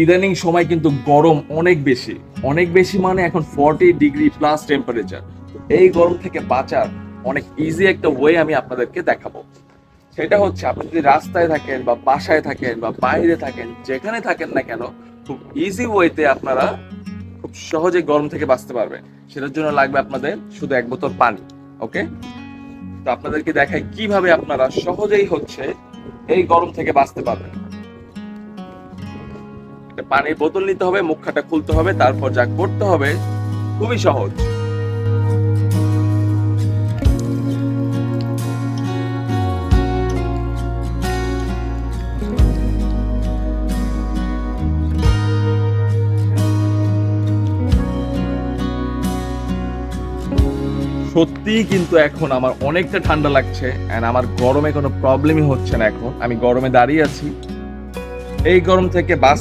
ইদানিং সময় কিন্তু গরম অনেক বেশি মানে এখন 40 ডিগ্রি+ টেম্পারেচার। এই গরম থেকে বাঁচার অনেক ইজি একটা ওয়ে আমি আপনাদেরকে দেখাবো। সেটা হচ্ছে, আপনি যদি রাস্তায় থাকেন বা বাসায় থাকেন বা বাইরে থাকেন, যেখানে থাকেন না কেন, খুব ইজি ওয়েতে আপনারা খুব সহজে গরম থেকে বাঁচতে পারবেন। সেটার জন্য লাগবে আপনাদের শুধু 1 বোতল পানি। ওকে, তো আপনাদেরকে দেখাই কিভাবে আপনারা সহজেই হচ্ছে এই গরম থেকে বাঁচতে পারবেন। একটা পানির বোতল নিতে হবে, মুখটা খুলতে হবে, তারপর যা করতে হবে খুবই সহজ। সত্যিই কিন্তু এখন আমার অনেকটা ঠান্ডা লাগছে, এন্ড আমার গরমে কোনো প্রবলেমই হচ্ছে না। এখন আমি গরমে দাঁড়িয়ে আছি। এই গরম থেকে বাঁচতে